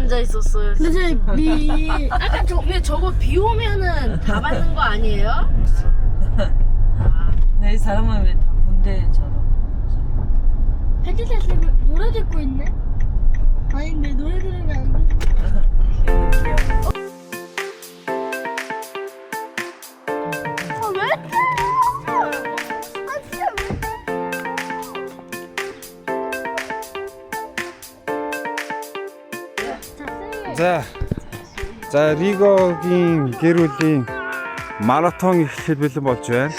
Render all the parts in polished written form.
앉아 있었어요. 근데 아까 근데 저거 비 오면은 다 받는 거 아니에요? 네, 이 사람은 왜 다 군대처럼. 헤드셋에 노래 듣고 있네? 아닌데 노래 들으면 안 돼. За Ригогийн гэр бүлийн маратон эхлэл бэлэн болж байна.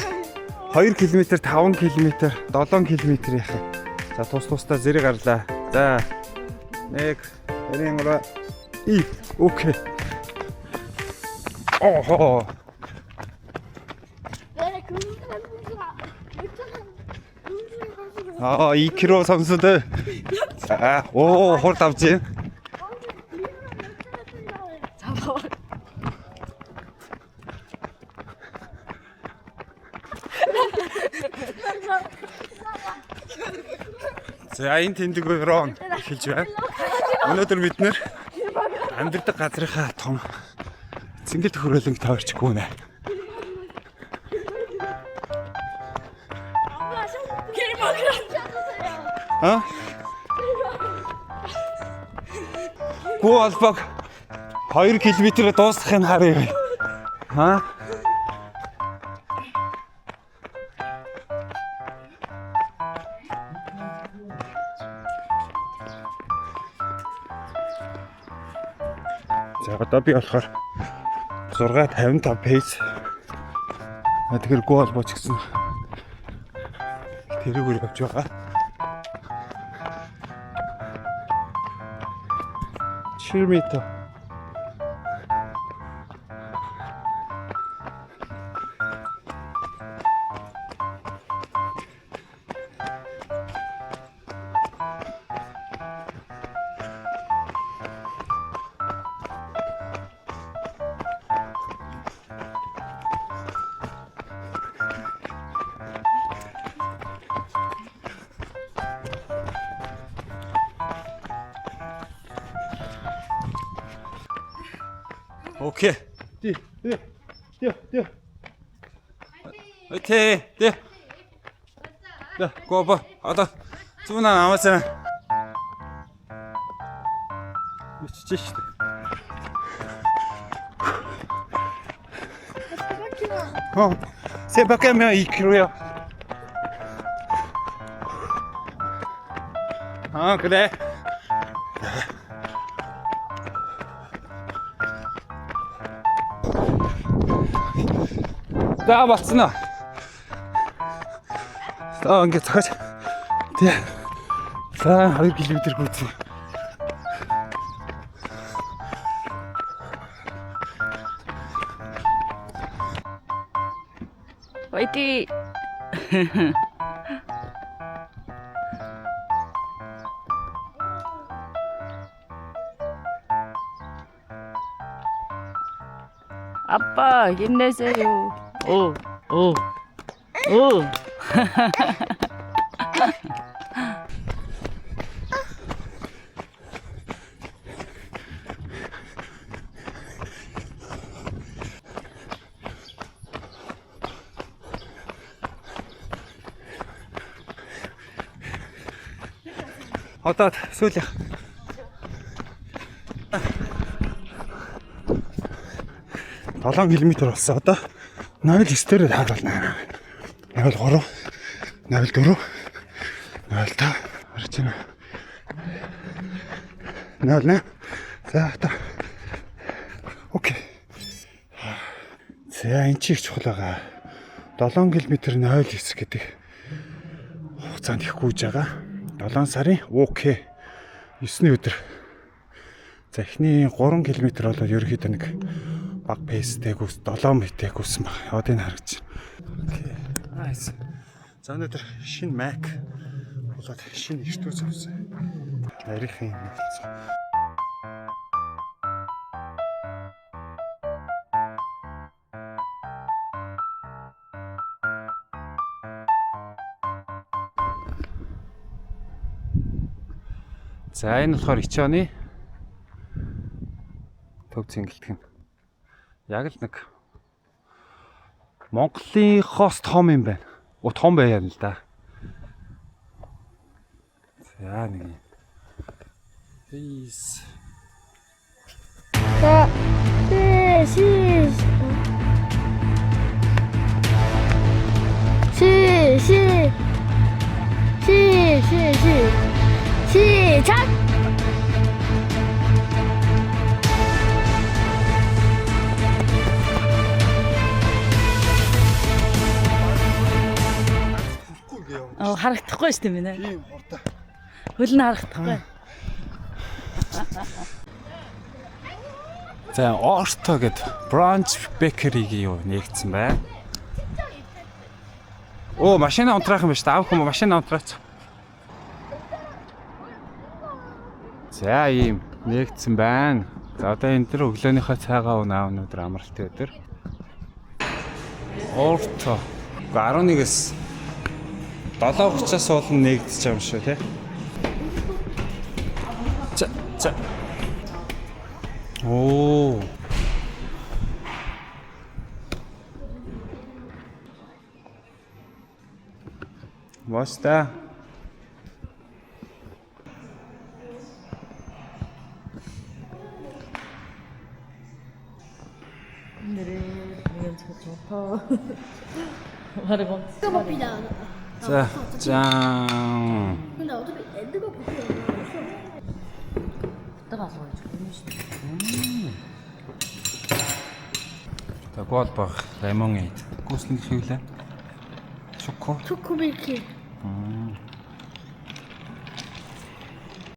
2 км, 5 км, 7 км яхаа. За тус-тусдаа зэрэг гарлаа. За 1 2 3 окей. Охоо. 아, 2km 선수들. 자, 오, 홀 답지. За энэ тэмдэгөөрөө эхэлж байна. Өнөөдөр бид нэр амьдардаг газрынхаа том цэнгэл төхөөрөлөнг тойрчихгүй нэ. 아? Гүү албаг 2 км дуусахыг харъя. 아? За одоо би болохоор 6:55 пейс. Тэгэхээр гоо албач гэсэн тэрүүгээр явж байгаа. Чирмито. 오케이. 뛰어. 화이팅. 뛰어. 자, 고봐. 아다. 좀 남았잖아. 진짜 시대. 세 바퀴 하면 2km야. 아, 그래. 자, 맞으나. 이게 가자. 자, 2km 걷지. 화이팅! 아빠 힘내세요. 오. Одоо сүүлээ. Долоон км болсон. Одоо 0.9-ээр хааруулна. 0.3, 0.4, 0.5 харж байна. 0.8. За одоо. Окей. За энэ чих чухал байгаа. 7 км 0.9 гэдэг хугацаанд их гүйж байгаа. 7 сарын окей. 9-ний өдөр. За эхний 3 км болоод ерөөхдөө нэг баг пейстэйг ус 7 мэтэг үсэн баг. Одыг харагч. Окей. Nice. За өнөөдөр шинэ Mac болоод шинэ эртүүс авсан. Нарийнхын хэлцээ. За энэ болохоор Ичооны төв цэнгэлтэх нь. Яг л нэг Монголынхоос том юм байна. Том байяа л да. За нэг юм. Peace. 자, 시. 시작! харагдахгүй шүү дээ минь. Тийм хурдан. Хөл нь харагдахгүй. За Орто гэд Brunch Bakery-гийн юу нэгдсэн байна. Оо машина унтраах юм ба шүү дээ. Аав хүмүүс машина унтраач. За ийм нэгдсэн байна. За одоо энэ дэр өглөөнийхөө цайгаа унаав өнөдөр амралтын өдөр. Орто 11-с 7:30-аас уулна нэгдэж байгаа юм шүү тий. За. Оо. Моста. 엔드가 뽑히지 않아. 자, 짠. 근데 어차피 엔드가 뽑히지 않았어. 그때 가서 За Голбах лимонад. Гүйсний хэвлээ. Шоко. 초코밀크.